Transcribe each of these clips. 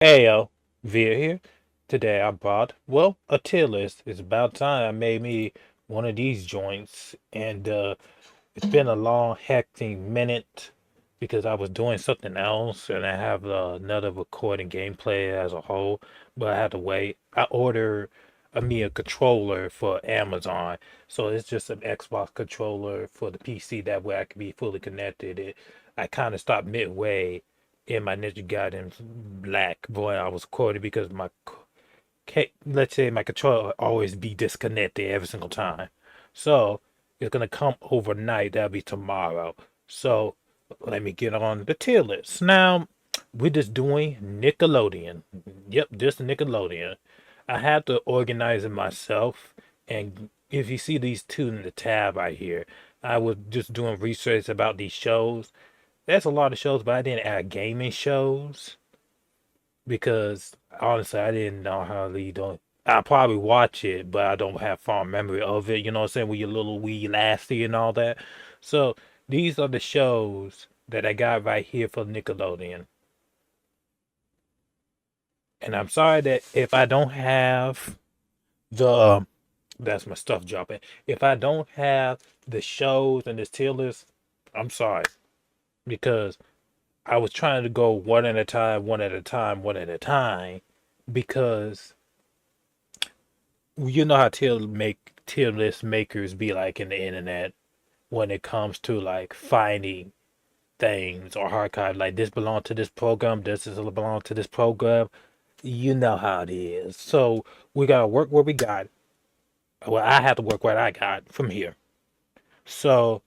Hey yo, Via here. Today I bought, well, a tier list. It's about time I made me one of these joints. And it's been a long, hectic minute because I was doing something else and I have another recording gameplay as a whole, but I had to wait. I ordered a controller for Amazon. So it's just an Xbox controller for the PC. That way I can be fully connected. I kind of stopped midway in my Ninja Gaiden Black boy I was recording because let's say my controller always be disconnected every single time. So it's gonna come overnight. That'll be tomorrow. So let me get on the tier list. Now we're just doing Nickelodeon. Yep, just Nickelodeon. I had to organize it myself, and if you see these two in the tab right here, I was just doing research about these shows. There's a lot of shows, but I didn't add gaming shows because honestly, I didn't know how to do. I probably watch it, but I don't have fond memory of it. You know what I'm saying? With your little wee lassie and all that. So these are the shows that I got right here for Nickelodeon. And I'm sorry that if I don't have the that's my stuff dropping. If I don't have the shows and this tier list, I'm sorry because I was trying to go one at a time, one at a time, one at a time because you know how tier list makers be like in the internet when it comes to like finding things or archive like this belong to this program, this is belong to this program. You know how it is. So we gotta work what we got. Well, I have to work what I got from here. So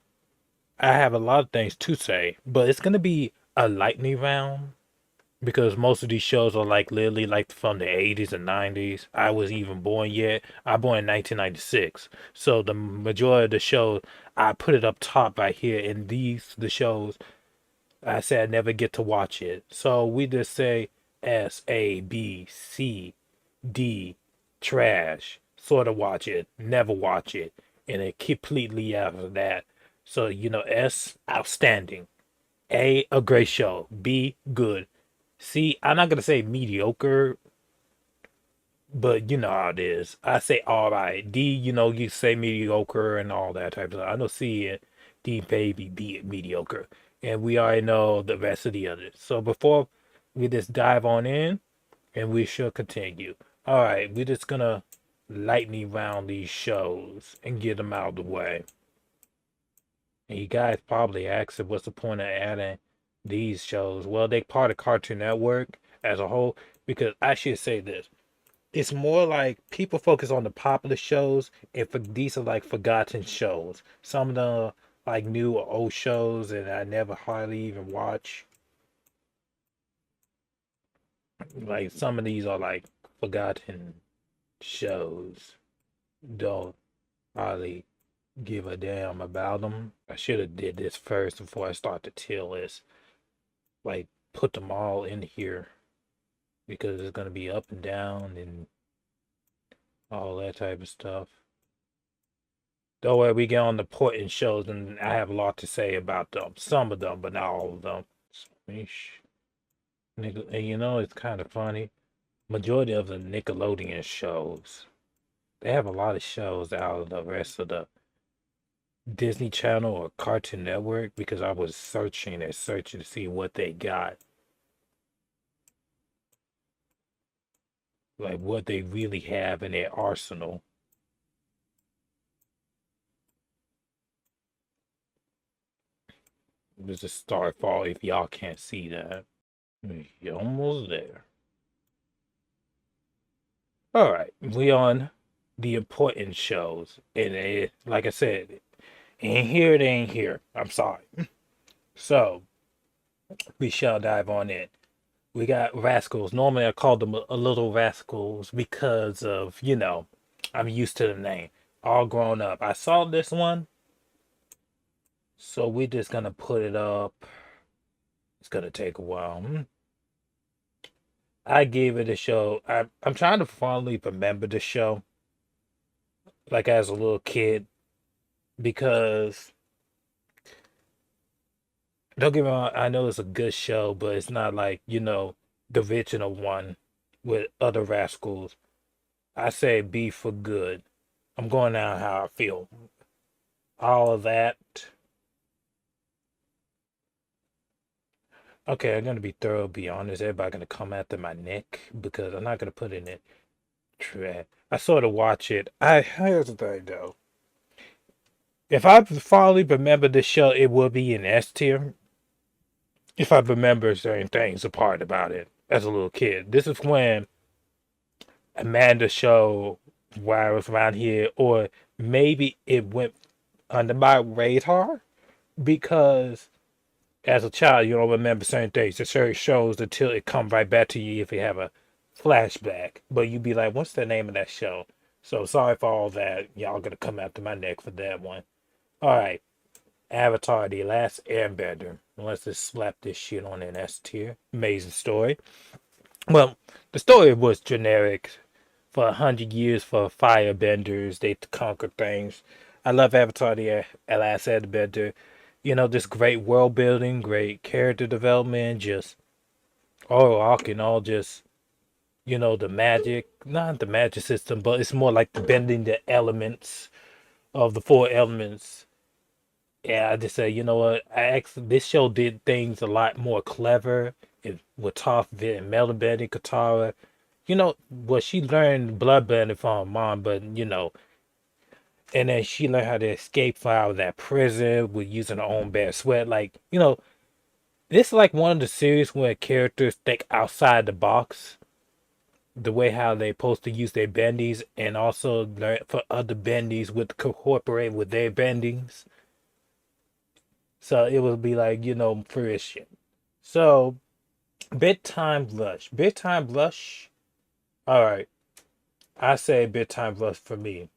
I have a lot of things to say, but it's gonna be a lightning round because most of these shows are like literally like from the 80s and 90s. I wasn't even born yet. I born in 1996. So the majority of the shows I put it up top right here and these the shows I said I never get to watch it. So we just say S, A, B, C, D, trash, sort of watch it, never watch it, and it completely after that. So S, outstanding. A great show. B, good. C, I'm not gonna say mediocre, but you know how it is. I say all right. D, you say mediocre and all that type of stuff. I know C and D baby be mediocre, and we already know the rest of the others. So before we just dive on in, and we shall continue. All right, we're just gonna lightning round these shows and get them out of the way. And you guys probably asking, what's the point of adding these shows? Well, they part of Cartoon Network as a whole, because I should say this. It's more like people focus on the popular shows, and for these are like forgotten shows. Some of the like new or old shows that I never hardly even watch. Like some of these are like forgotten shows. Don't hardly give a damn about them. I should have did this first before I start the tier list. Like put them all in here because it's gonna be up and down and all that type of stuff. Though way we get on the important shows, and I have a lot to say about them. Some of them, but not all of them. And it's kind of funny. Majority of the Nickelodeon shows, they have a lot of shows out of the rest of the Disney Channel or Cartoon Network because I was searching and searching to see what they got, like what they really have in their arsenal. There's a Starfall if y'all can't see that. You're almost there. All right, we on the important shows, and like I said, ain't here, it ain't here. I'm sorry. So we shall dive on in. We got Rascals. Normally I call them a little Rascals because of I'm used to the name. All grown up. I saw this one, so we're just gonna put it up. It's gonna take a while. I gave it a show. I'm trying to fondly remember the show, like as a little kid, because don't get me wrong, I know it's a good show, but it's not like, the original one with other rascals. I say B for good. I'm going down how I feel. All of that. Okay, I'm gonna be thorough, be honest. Everybody gonna come after my neck because I'm not gonna put it in trash. I sort of watch it. Here's the thing though. If I fondly remember this show, it will be in S tier. If I remember certain things apart about it as a little kid. This is when Amanda show while I was around here, or maybe it went under my radar because as a child you don't remember certain things. It certain shows until it come right back to you if you have a flashback. But you'd be like, what's the name of that show? So sorry for all that. Y'all gonna come after my neck for that one. Alright. Avatar, The Last Airbender. Let's just slap this shit on an S tier. Amazing story. Well, the story was generic. For 100 years for firebenders, they conquer things. I love Avatar: The Last Airbender. You know, this great world building, great character development, just all arc and all just the magic, not the magic system, but it's more like the bending the elements of the four elements. Yeah, I just say, you know what? This show did things a lot more clever with Toph and Melody Betty, Katara. Well, she learned bloodbending from her mom, but and then she learned how to escape out of that prison with using her own bare sweat. Like, this is like one of the series where characters think outside the box, the way how they supposed to use their bendings, and also learn for other bendings with cooperate with their bendings. So it would be like, fruition. So bedtime blush. Bedtime blush. All right. I say bedtime blush for me.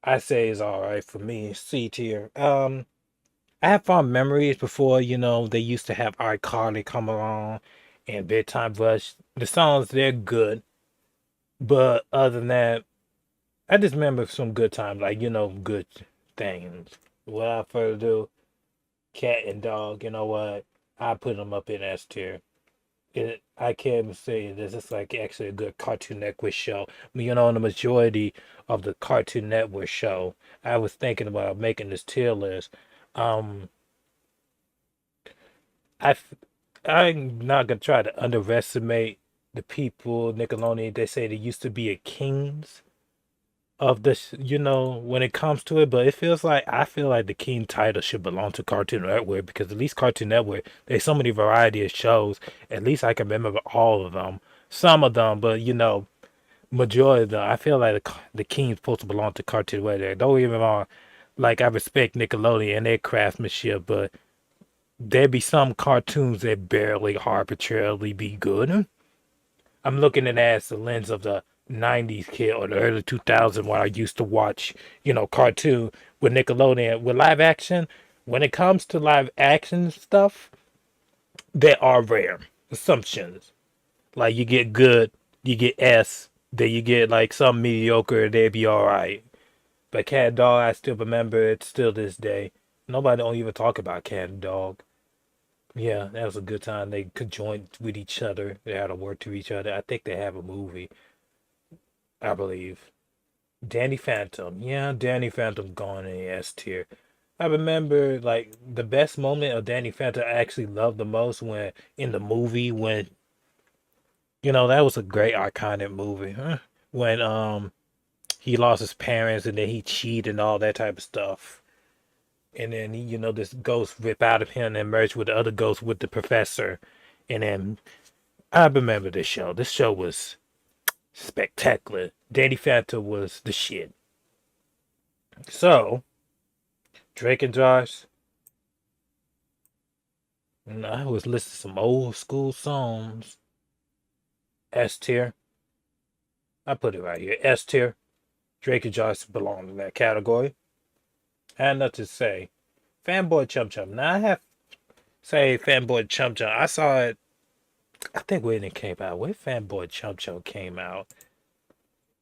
I say it's all right for me. C tier. I have fond memories before, they used to have iCarly come along and bedtime blush. The songs they're good, but other than that, I just remember some good times, like good things. Without further ado, cat and dog. You know what? I put them up in S tier. I can't say this is like actually a good Cartoon Network show. The majority of the Cartoon Network show, I was thinking about making this tier list. Um, I, f- I'm not gonna try to underestimate the people Nickelodeon. They say they used to be a kings of this, when it comes to it. But I feel like the king title should belong to Cartoon Network because at least Cartoon Network, there's so many variety of shows. At least I can remember all of them, some of them, but majority of them. I feel like the king's supposed to belong to Cartoon Network. Don't even wrong. Like I respect Nickelodeon and their craftsmanship, but there be some cartoons that barely arbitrarily be good. I'm looking at it as the lens of the 90s kid or the early 2000s when I used to watch, cartoon with Nickelodeon. With live action, when it comes to live action stuff, there are rare assumptions. Like you get good, you get S, then you get like some mediocre, they'd be alright. But Cat and Dog, I still remember it still this day. Nobody don't even talk about Cat and Dog. Yeah, that was a good time. They could join with each other. They had to work to each other. I think they have a movie, I believe. Danny Phantom. Yeah, Danny Phantom gone in the S tier. I remember like the best moment of Danny Phantom I actually loved the most when in the movie when that was a great iconic movie. Huh? When he lost his parents and then he cheated and all that type of stuff. And then this ghost rip out of him and merge with the other ghost with the professor. And then I remember this show. This show was spectacular. Danny Phantom was the shit. So, Drake and Josh, and I was listening to some old school songs. S tier. I put it right here. S tier. Drake and Josh belong in that category. I had nothing to say. Fanboy Chum Chum. Now I have say Fanboy Chum Chum. I saw it. I think when it came out. When Fanboy Chum Chum came out.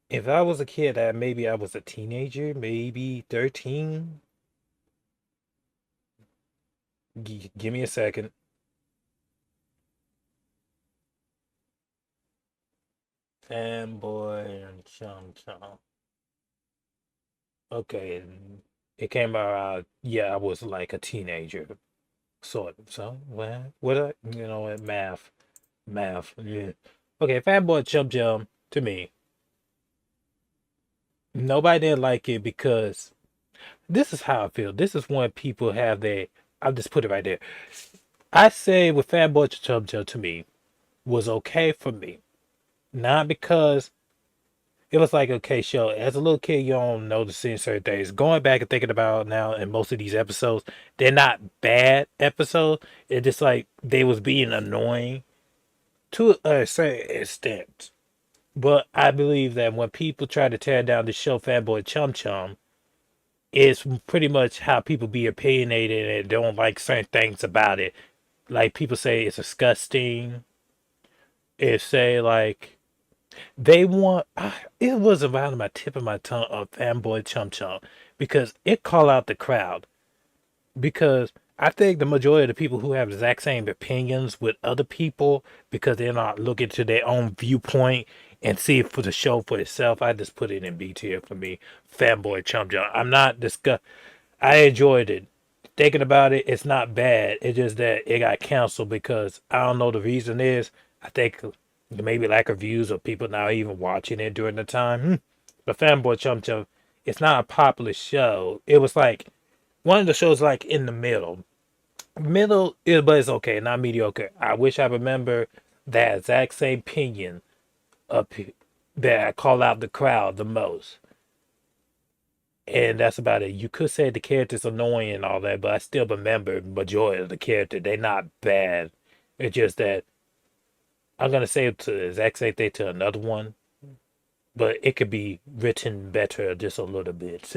If I was a kid, maybe I was a teenager, maybe 13. Give me a second. Fanboy and Chum Chum. Okay, it came out. Yeah, I was like a teenager, sort of. So, what? You know what? Math. Yeah. Okay, Fanboy Chum Chum. To me, nobody didn't like it because this is how I feel. This is when people have their. I'll just put it right there. I say with Fanboy Chum Chum to me was okay for me, not because it was like okay, show as a little kid you don't know the certain things. Going back and thinking about now, and most of these episodes, they're not bad episodes. It's just like they was being annoying to a certain extent. But I believe that when people try to tear down the show Fatboy Chum Chum, it's pretty much how people be opinionated and don't like certain things about it. Like people say it's disgusting. If say like they want it was around my tip of my tongue of fanboy chum chum because it call out the crowd because I think the majority of the people who have the exact same opinions with other people because they're not looking to their own viewpoint and see it for the show for itself. I just put it in B tier for me. Fanboy chum chum. I'm not disgust. I enjoyed it. Thinking about it, it's not bad. It's just that it got canceled because I don't know the reason is. I think maybe lack of views or people not even watching it during the time. But Fanboy Chum Chum, it's not a popular show. It was like one of the shows like in the middle. Middle is but it's okay, not mediocre. I wish I remember that exact same opinion of that I call out the crowd the most. And that's about it. You could say the character's annoying and all that, but I still remember majority of the character. They're not bad. It's just that I'm gonna say it to the exact same thing to another one, but it could be written better just a little bit.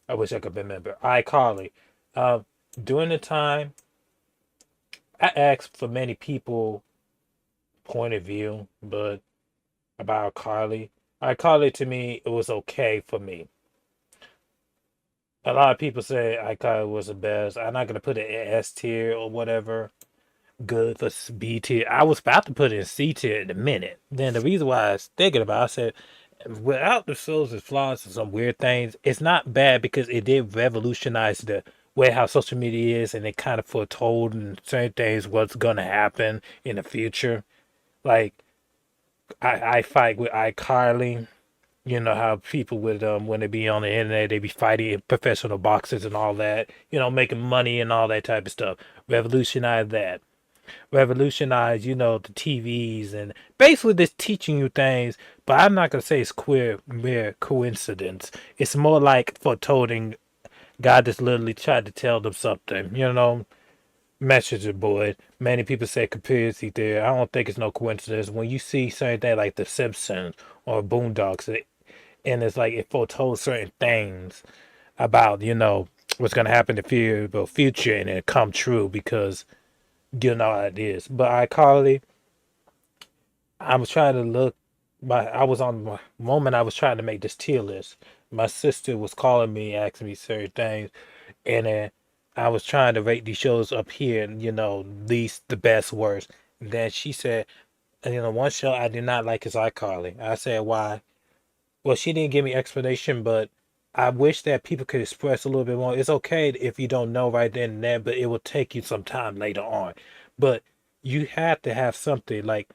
I wish I could remember. iCarly. Uh, During the time, I asked for many people point of view, but about Carly. iCarly to me, it was okay for me. A lot of people say iCarly was the best. I'm not gonna put it in S tier or whatever. Good for B tier. I was about to put it in C tier in a minute. Then the reason why I was thinking about, it, I said, without the shows and flaws and some weird things, it's not bad because it did revolutionize the way how social media is, and it kind of foretold and certain things what's gonna happen in the future. Like I fight with iCarly. You know how people with when they be on the internet, they be fighting professional boxers and all that. You know, making money and all that type of stuff. Revolutionize that. Revolutionize, you know, the TVs and basically just teaching you things. But I'm not gonna say it's queer mere coincidence. It's more like foretolding. God just literally tried to tell them something. You know, messenger board. Many people say conspiracy theory. I don't think it's no coincidence. When you see something like The Simpsons or Boondocks, and it's like it foretold certain things about what's gonna happen in the future, and it come true because you know how it is. But iCarly, I was trying to look. I was on my moment. I was trying to make this tier list. My sister was calling me, asking me certain things, and then I was trying to rate these shows up here, and least, the best, worst. And then she said, one show I did not like is iCarly. I said, why? Well, she didn't give me explanation, but I wish that people could express a little bit more. It's okay if you don't know right then and there, but it will take you some time later on. But you have to have something like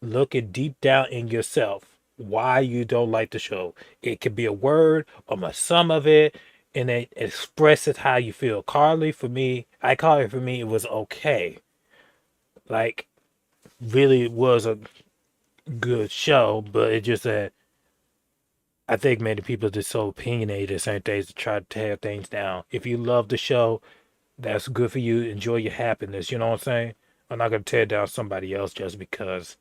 looking deep down in yourself why you don't like the show. It could be a word or a sum of it, and it expresses how you feel. Carly, for me, I call it for me, it was okay. Like, really was a good show, but it just that I think many people are just so opinionated certain things to try to tear things down. If you love the show, that's good for you. Enjoy your happiness. You know what I'm saying? I'm not gonna tear down somebody else just because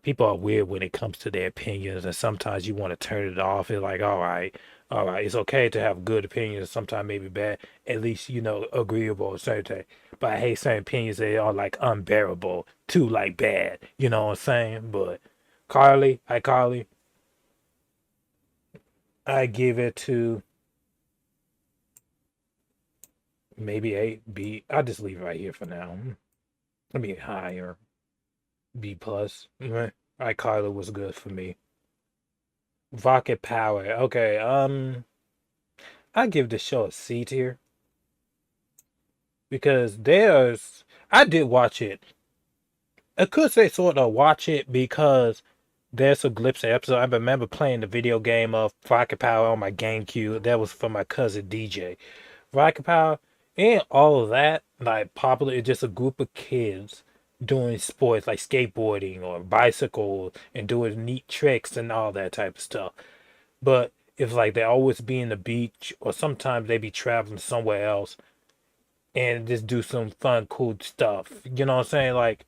people are weird when it comes to their opinions, and sometimes you want to turn it off. It's like, all right, it's okay to have good opinions. Sometimes maybe bad. At least agreeable or certain thing. But I hate certain opinions that are like unbearable, too like bad. You know what I'm saying? But Carly, I give it to maybe A, B. I'll just leave it right here for now. I mean higher. B plus. Right. iCarly was good for me. Rocket Power. Okay, I give the show a C tier because I did watch it. I could say sort of watch it because there's some glimpses of episode. I remember playing the video game of Rocket Power on my GameCube. That was for my cousin DJ. Rocket Power and all of that, like popular, it's just a group of kids doing sports like skateboarding or bicycles and doing neat tricks and all that type of stuff. But it's like they always be in the beach or sometimes they be traveling somewhere else and just do some fun, cool stuff. You know what I'm saying? Like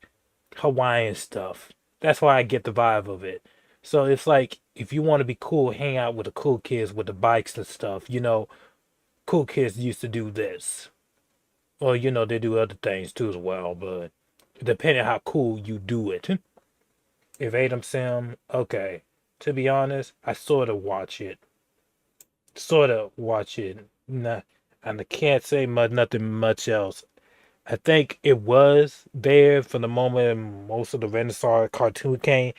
Hawaiian stuff. That's why I get the vibe of it. So it's like if you want to be cool, hang out with the cool kids with the bikes and stuff. Cool kids used to do this. Well, they do other things too as well, but depending how cool you do it. If Adam Sim, okay. To be honest, I sort of watch it. Sort of watch it. Nah, and I can't say nothing much else. I think it was there for the moment most of the Renaissance cartoon came,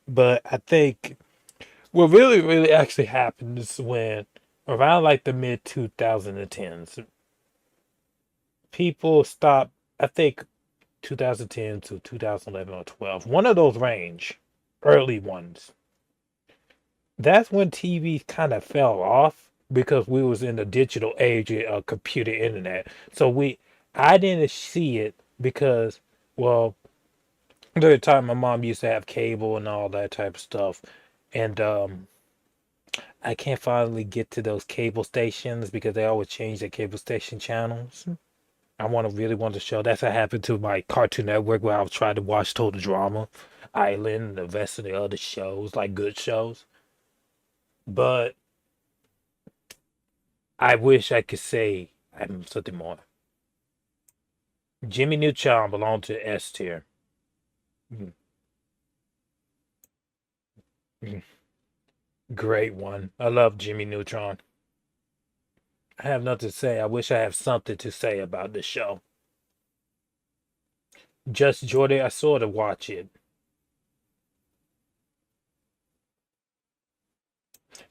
but I think what really, really actually happened is when around like the mid 2010s, people stopped. I think 2010 to 2011 or 12, one of those range, early ones. That's when TV kind of fell off because we was in the digital age of computer internet. So I didn't see it because, well, at the time my mom used to have cable and all that type of stuff, and I can't finally get to those cable stations because they always change their cable station channels. I really want to show. That's what happened to my Cartoon Network where I was trying to watch Total Drama, Island, and the rest of the other shows, like good shows. But I wish I could say I'm something more. Jimmy Neutron belonged to S tier. Mm, mm. Great one. I love Jimmy Neutron. I have nothing to say. I wish I have something to say about this show. Just Jordan, I sort of watch it.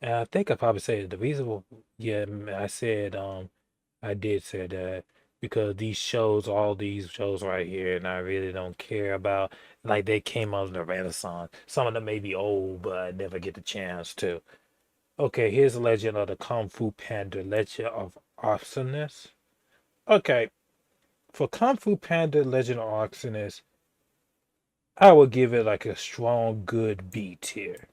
And I think I probably said the reason, yeah, I said, I did say that because all these shows right here, and I really don't care about, like they came out of the Renaissance. Some of them may be old, but I never get the chance to. Okay, here's the Legend of the Kung Fu Panda, Legend of Awesomeness. Okay, for Kung Fu Panda, Legend of Awesomeness, I would give it like a strong, good B tier.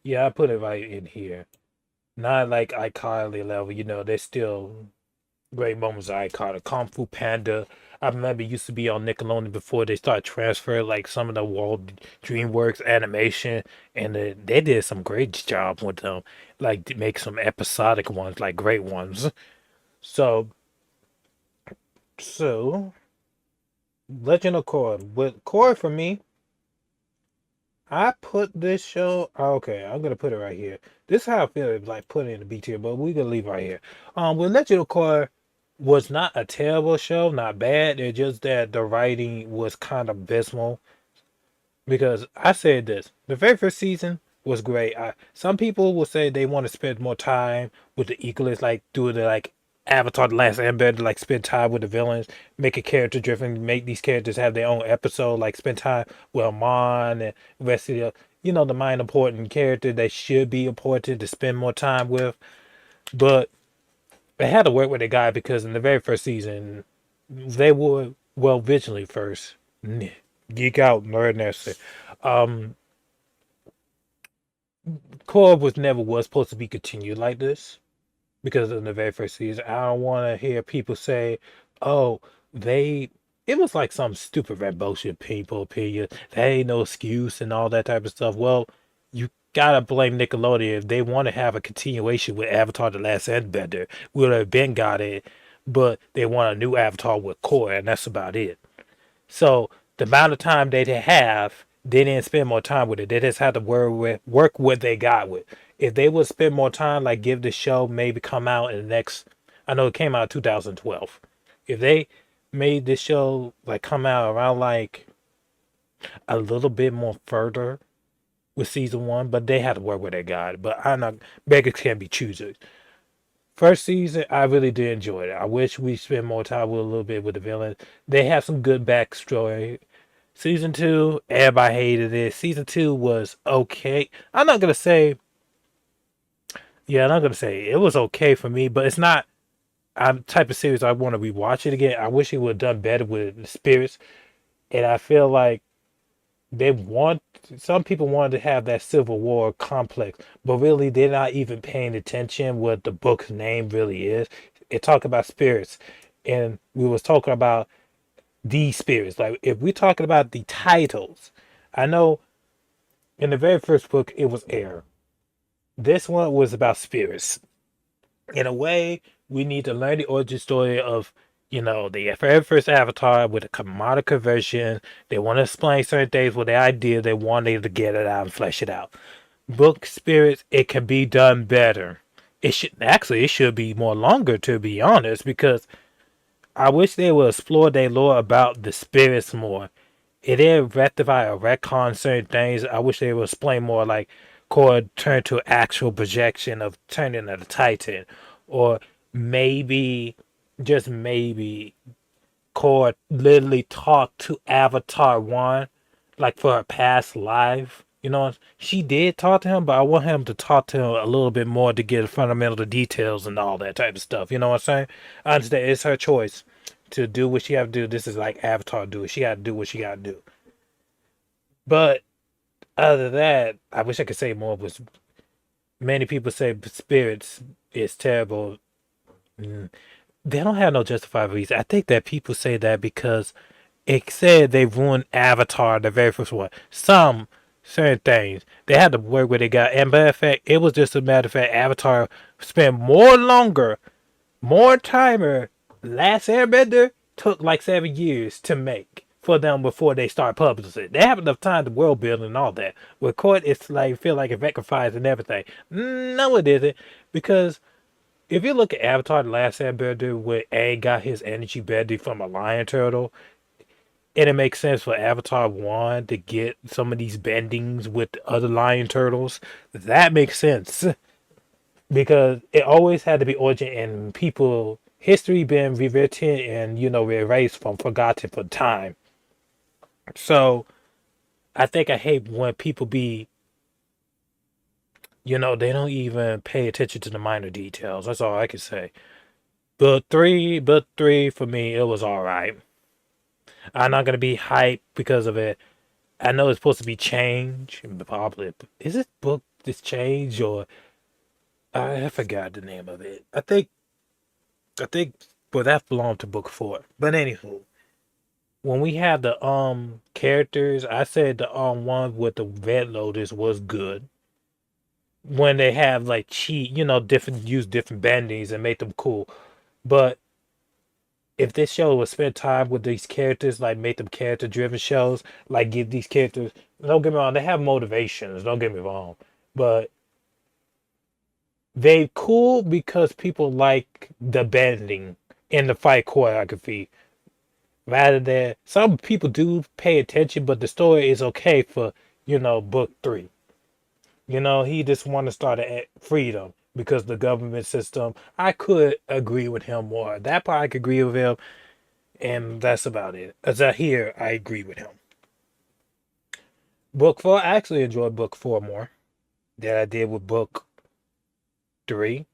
Yeah, I put it right in here. Not like iCarly level, there's still great moments of iCarly. Kung Fu Panda, I remember it used to be on Nickelodeon before they started transferring like some of the Walt DreamWorks animation, and they did some great job with them, like to make some episodic ones, like great ones. So, so Legend of Korra. With Korra for me, I put this show. Okay, I'm gonna put it right here. This is how I feel like putting it in the B tier, but we're gonna leave it right here. With Legend of Korra was not a terrible show, not bad. It's just that the writing was kind of abysmal. Because I said this, the very first season was great. Some people will say they want to spend more time with the Eagles, like do the like Avatar: The Last Airbender, like spend time with the villains, make a character driven, make these characters have their own episode, like spend time with Amon and the rest of the mind important character they should be important to spend more time with. But they had to work with a guy because in the very first season they were well vigilantly first. Geek out, nerd nasty. Um, Korra was supposed to be continued like this because in the very first season. I don't want to hear people say, "Oh, they." It was like some stupid red bullshit people opinion. There ain't no excuse and all that type of stuff. Well, you gotta blame Nickelodeon if they want to have a continuation with Avatar: The Last Airbender. Would have been got it, but they want a new Avatar with Korra, and that's about it. So the amount of time they have, they didn't spend more time with it. They just had to work what they got with. If they would spend more time, like give the show maybe come out in the next, I know it came out in 2012. If they made this show like come out around like a little bit more further with season one, but they had to work with their guide. But I'm not beggars can't be choosers. First season, I really did enjoy it. I wish we spent more time with a little bit with the villain. They have some good backstory. Season two, everybody hated it. Season two was okay. I'm not gonna say, yeah, I'm not gonna say it was okay for me, but it's not I'm the type of series I want to rewatch it again. I wish it would have done better with the spirits, and I feel like they want some people wanted to have that Civil War complex, but really they're not even paying attention what the book's name really is. It talk about spirits, and we was talking about these spirits. Like if we're talking about the titles, I know in the very first book it was air. This one was about spirits. In a way, we need to learn the origin story of, the very first Avatar with a commodity conversion. They want to explain certain things with the idea. They wanted to get it out and flesh it out. Book spirits, it can be done better. It should be more longer, to be honest, because I wish they would explore their lore about the spirits more. It did rectify or retcon certain things. I wish they would explain more, like Korra turned to actual projection of turning into the Titan, or maybe, just maybe, Korra literally talked to Avatar One, like for her past life. She did talk to him, but I want him to talk to him a little bit more to get fundamental details and all that type of stuff. You know what I'm saying? I understand it's her choice to do what she have to do. This is like Avatar do it. She got to do what she got to do. But other than that, I wish I could say more. Was many people say spirits is terrible. Mm, They don't have no justified reason. I think that people say that because it said they ruined Avatar, the very first one. Some certain things they had to work with. They got, and matter of fact, it was just a matter of fact. Avatar spent more timer. Last Airbender took like 7 years to make for them before they start publishing it. They have enough time to world build and all that. With Court, it's like feel like it rectifies and everything. No, it isn't, because if you look at Avatar: The Last Airbender, where Aang got his energy bending from a lion turtle, and it makes sense for Avatar 1 to get some of these bendings with other lion turtles. That makes sense because it always had to be origin and people history being rewritten and erased from forgotten for time. So I think I hate when people they don't even pay attention to the minor details. That's all I can say. But three for me, it was all right. I'm not gonna be hyped because of it. I know it's supposed to be change. Probably is it book this change, or I forgot the name of it. I think, well, that belonged to book four. But anywho, when we had the characters, I said the one with the red lotus was good. When they have like cheat, different use different bendings and make them cool. But if this show would spend time with these characters, like make them character driven shows, like give these characters, don't get me wrong, they have motivations, don't get me wrong. But they cool because people like the bending and the fight choreography. Rather than some people do pay attention, but the story is okay for, book three. He just want to start at freedom because the government system. I could agree with him more. That part I could agree with him, and that's about it. As I hear, I agree with him. Book four, I actually enjoyed book four more than I did with book three.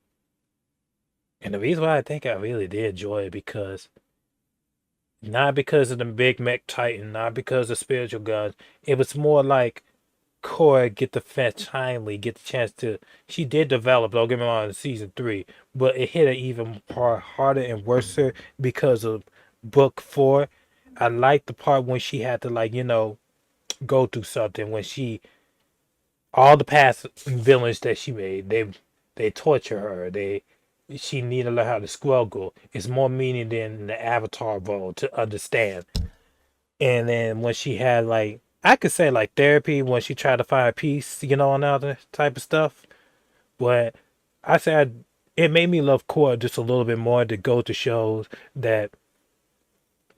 And the reason why I think I really did enjoy it because not because of the big mech titan, not because of spiritual guns. It was more like Cora get the fetch finally get the chance to. She did develop. Don't get me wrong in season three, but it hit her even harder and worse because of book four. I like the part when she had to go through something when she all the past villains that she made they torture her. She need to learn how to struggle. It's more meaning than the avatar role to understand. And then when she had I could say like therapy when she tried to find peace, and other type of stuff. But I said it made me love Cora just a little bit more to go to shows that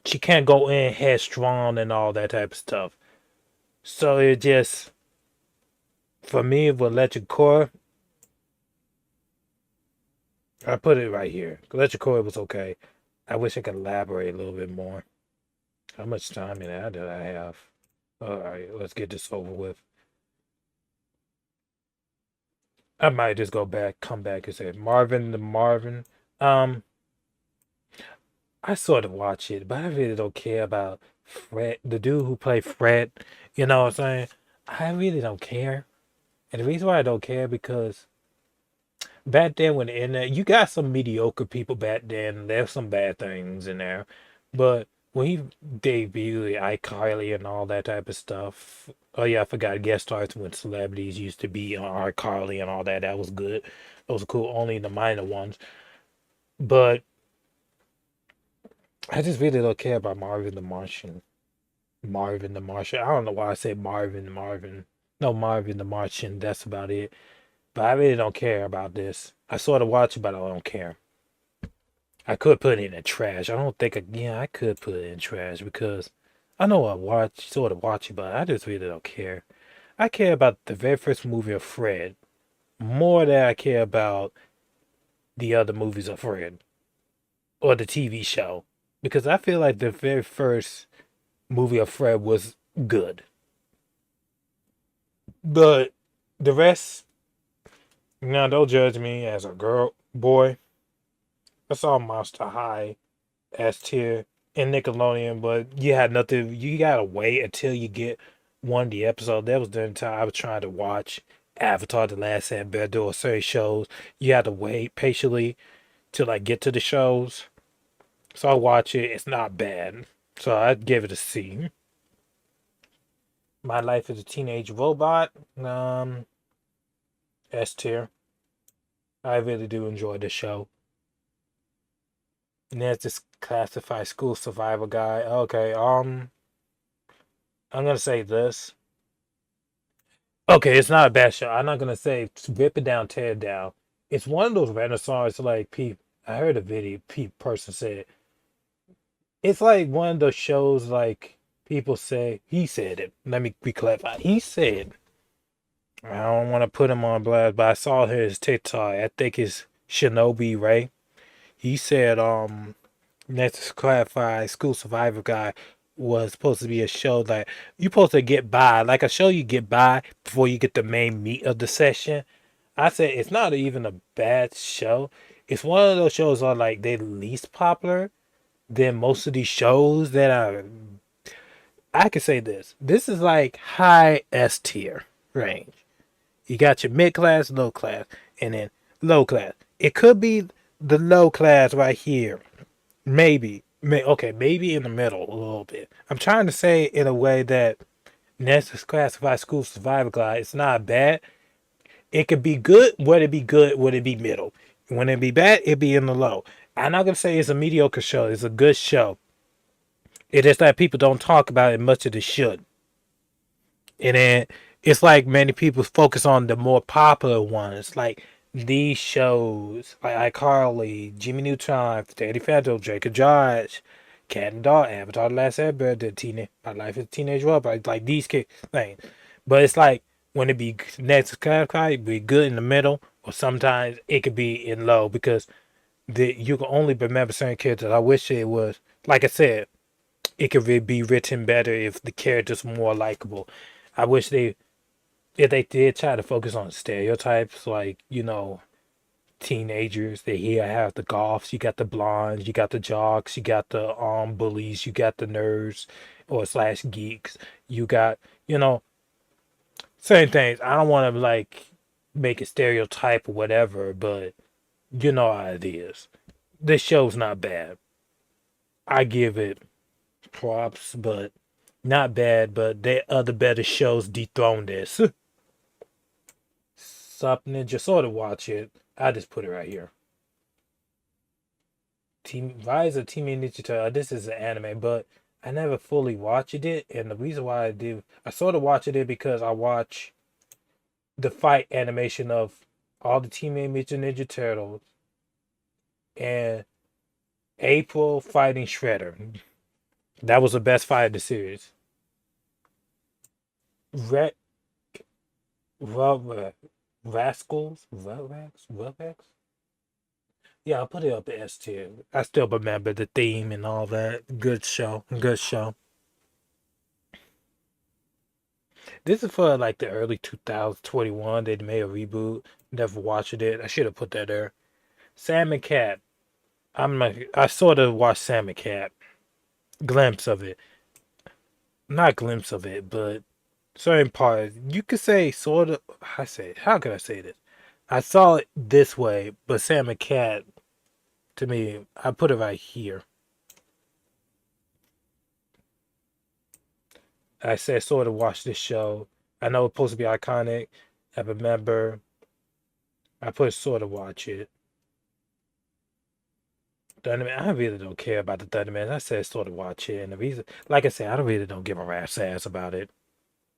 she can't go in headstrong and all that type of stuff. So it just for me with electric core, I put it right here. Electric core was okay. I wish I could elaborate a little bit more. How much time in that did I have? All right, let's get this over with. I might just go back, come back and say Marvin the Marvin. Um, I sort of watch it, but I really don't care about Fred, the dude who played Fred. You know what I'm saying? I really don't care. And the reason why I don't care because back then when the internet, you got some mediocre people back then. There's some bad things in there, but when he debuted iCarly and all that type of stuff. Oh yeah, I forgot guest stars when celebrities used to be on iCarly and all that. That was good. Those were cool. Only the minor ones, but I just really don't care about Marvin the Martian. Marvin the Martian. I don't know why I say Marvin Marvin. No, Marvin the Martian. That's about it. But I really don't care about this. I sort of watch it, but I don't care. I could put it in the trash. I don't think, again, I could put it in trash because I know I watch, sort of watch it, but I just really don't care. I care about the very first movie of Fred more than I care about the other movies of Fred or the TV show because I feel like the very first movie of Fred was good. But the rest, now don't judge me as a girl, boy. I saw Monster High S tier in Nickelodeon, but you had nothing. You gotta wait until you get one of the episodes. That was during the time I was trying to watch Avatar: The Last Airbender or certain shows. You had to wait patiently till I get to the shows. So I watch it. It's not bad. So I'd give it a C. My Life as a Teenage Robot. S tier. I really do enjoy the show. And there's this classified school survival guy. Okay, I'm gonna say this. Okay, it's not a bad show. I'm not gonna say rip it down, tear it down. It's one of those renaissance like people. I heard a video. Person said it's like one of those shows like people say. He said it. Let me be clarified. He said I don't want to put him on blast, but I saw his TikTok. I think it's Shinobi Ray. He said Next to clarify, School Survivor Guy was supposed to be a show that you supposed to get by, like a show you get by before you get the main meat of the session. I said it's not even a bad show. It's one of those shows that are like they're least popular than most of these shows that are. I can say this. This is like high S tier range. You got your mid class, low class, and then low class. It could be the low class right here. Maybe. Okay, maybe in the middle a little bit. I'm trying to say it in a way that Nessa's classified school survival guide. It's not bad. It could be good. Would it be good? Would it be middle? When it be bad, it be in the low. I'm not gonna say it's a mediocre show. It's a good show. It is that people don't talk about it much as they should. And then it's like many people focus on the more popular ones, like these shows, like iCarly, Jimmy Neutron, Danny Phantom, Drake and Josh, Cat and Dog, Avatar: The Last Airbender, Teen, My Life as a Teenage Robot, like these things. But it's like when it be next category, it be good in the middle, or sometimes it could be in low because you can only remember certain characters. I wish it was like I said, it could be written better if the characters were more likable. I wish if they did try to focus on stereotypes, like teenagers. They here have the goths, you got the blondes, you got the jocks, you got the bullies, you got the nerds or slash geeks. You got certain things. I don't want to like make a stereotype or whatever, but you know how it is. This show's not bad. I give it props, but not bad. But there other better shows dethrone this. Sup Ninja, sort of watch it. I just put it right here. Team Rise of Team Ninja Turtle. This is an anime, but I never fully watched it, and the reason why I sort of watched it because I watch the fight animation of all the Team Mutant Ninja Turtles and April fighting Shredder. That was the best fight of the series. Ra- Ra- Rascals, Rugrats. Yeah, I'll put it up S tier. I still remember the theme and all that. Good show, good show. This is for like the early 2021. They made a reboot. Never watched it. I should have put that there. Sam and Cat. I'm like, I sort of watched Sam and Cat. Glimpse of it. Not glimpse of it, but certain parts. You could say sort of. I say, how can I say this? I saw it this way, but Sam and Cat, to me, I put it right here. I said sort of watch this show. I know it's supposed to be iconic. I remember. I put sort of watch it. Thunderman. I really don't care about the Thunderman. I said sort of watch it, and the reason, like I said, I don't really don't give a rat's ass about it.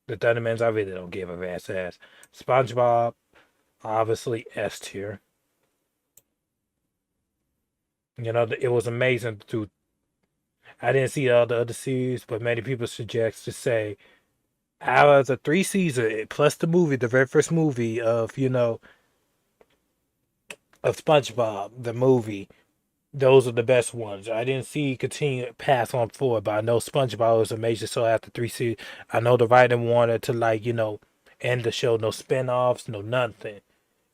The Thundermans, I really don't give a rat's ass. SpongeBob, obviously S tier. You know, it was amazing to. I didn't see all the other series, but many people suggest to say out of the three seasons plus the movie, the very first movie of SpongeBob, the movie, those are the best ones. I didn't see continue pass on forward, but I know SpongeBob was amazing. So after three seasons, I know the writer wanted to end the show, no spin-offs, no nothing,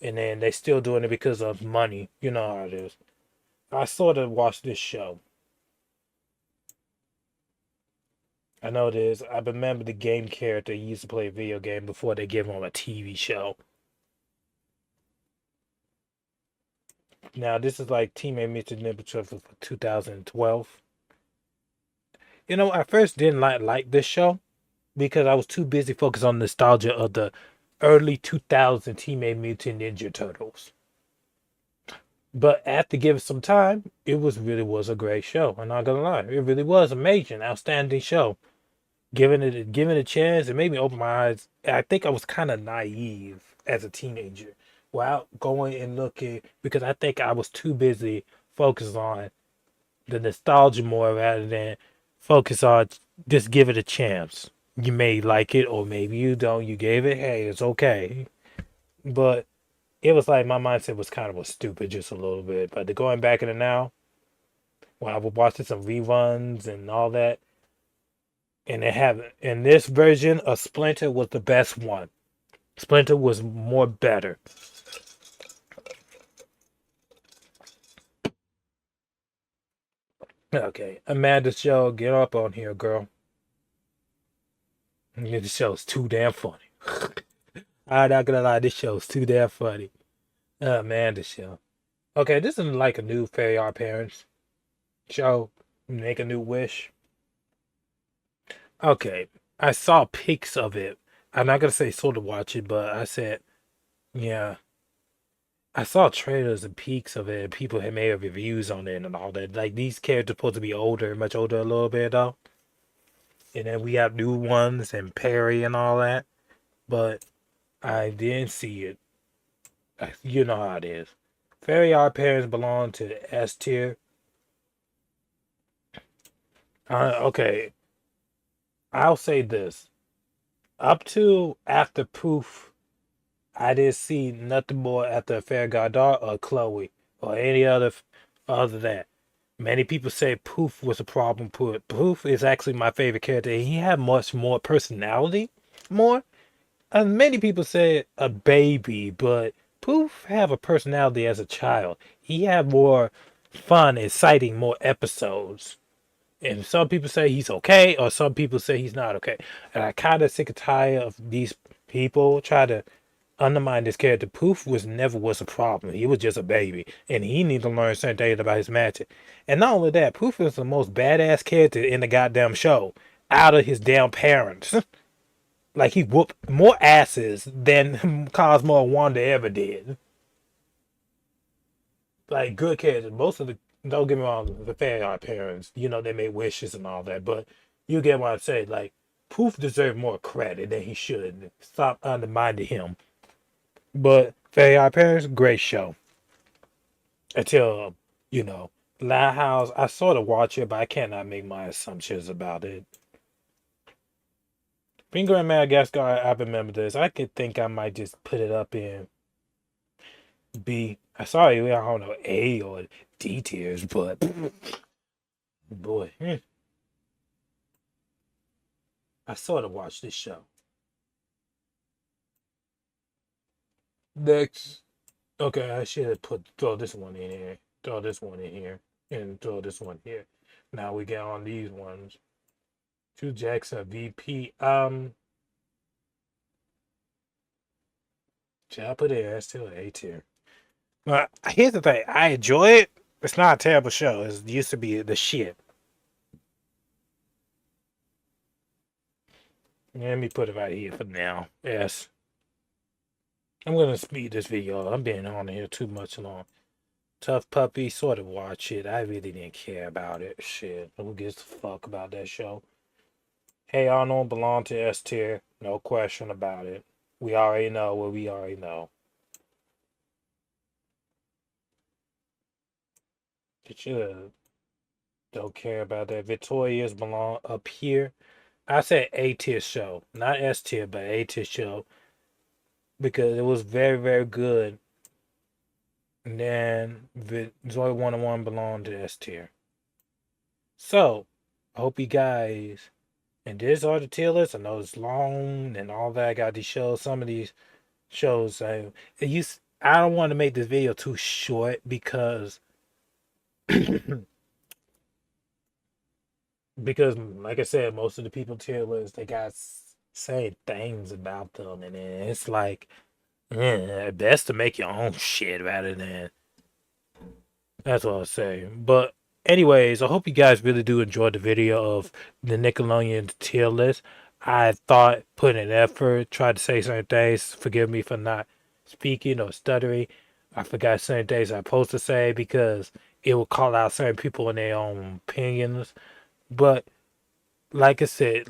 and then they still doing it because of money. You know how it is. I sort of watched this show. I know this. I remember the game character he used to play a video game before they give him a TV show. Now this is like Teammate Mr. Ninja Turtle for 2012. I first didn't like this show because I was too busy focused on nostalgia of the early 2000 Teenage Mutant Ninja Turtles. But after giving some time, it was a great show. I'm not gonna lie, it really was amazing, outstanding show. Given it a chance, it made me open my eyes. I think I was kind of naive as a teenager, without going and looking because I think I was too busy focused on the nostalgia more rather than focus on just give it a chance. You may like it or maybe you don't. You gave it, hey, it's okay. But it was like my mindset was kind of stupid just a little bit. But going back in it now, when I was watching some reruns and all that, and they have in this version of Splinter was the best one. Splinter was more better. Okay, Amanda Show, get up on here, girl. This show's too damn funny. I'm not gonna lie, this show's too damn funny. Amanda Show. Okay, this is like a new Fairy Our Parents show. Make a new wish. Okay, I saw pics of it. I'm not gonna say sort of watch it, but I said, yeah. I saw trailers and peaks of it, and people had made reviews on it and all that. Like these characters supposed to be older, much older a little bit though. And then we have new ones and Perry and all that. But I didn't see it. You know how it is. Fairy Our Parents belong to the S tier. Okay, I'll say this. Up to after Poof, I didn't see nothing more after Fair Godard or Chloe or any other that. Many people say Poof was a problem. Poof is actually my favorite character. He had much more personality, more. And many people say a baby, but Poof have a personality as a child. He had more fun, exciting, more episodes. And some people say he's okay, or some people say he's not okay. And I kind of sick and tired of these people try to undermine this character. Poof never was a problem. He was just a baby, and he need to learn certain things about his magic. And not only that, Poof is the most badass character in the goddamn show, out of his damn parents. Like he whooped more asses than Cosmo and Wanda ever did. Like good characters. Most of the don't get me wrong, the fan art parents, they made wishes and all that, but you get what I'm saying. Like Poof deserved more credit than he should. Stop undermining him. But Fairy Odd Parents, great show. Until, Loud House, I sort of watch it, but I cannot make my assumptions about it. Finger in Madagascar, I remember this. I could think I might just put it up in B. I saw it, I don't know, A or D tiers, but boy, I sort of watched this show. Next. Okay, I should have throw this one in here, throw this one in here, and throw this one here. Now we get on these ones. Two Jackson VP. Should I put it as still A tier? But here's the thing, I enjoy it. It's not a terrible show. It used to be the shit. Let me put it right here for now. Yes. I'm gonna speed this video up. I'm being on here too much long. Tough Puppy, sort of watch it. I really didn't care about it. Shit. Who gives a fuck about that show? Hey Arnold belong to S tier. No question about it. We already know what we already know. Did you don't care about that? Victoria's belong up here. I said A tier show, not S tier, but A tier show because it was very, very good. And then Zoe 101 belonged to S tier. So, I hope you guys. And these are the tier lists. I know it's long and all that. I got these shows. Some of these shows, I don't want to make this video too short because because like I said, most of the people tier lists they got saying things about them, and then it's like, best to make your own shit rather than. That's what I'll say. But anyways, I hope you guys really do enjoy the video of the Nickelodeon tier list. I thought put in effort, tried to say certain things. Forgive me for not speaking or stuttering. I forgot certain things I'm supposed to say because it will call out certain people in their own opinions. But like I said,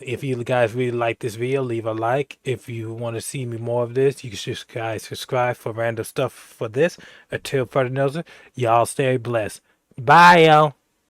if you guys really like this video, leave a like. If you want to see me more of this, you can just guys subscribe for random stuff for this. Until further notice, y'all stay blessed. Bye, y'all.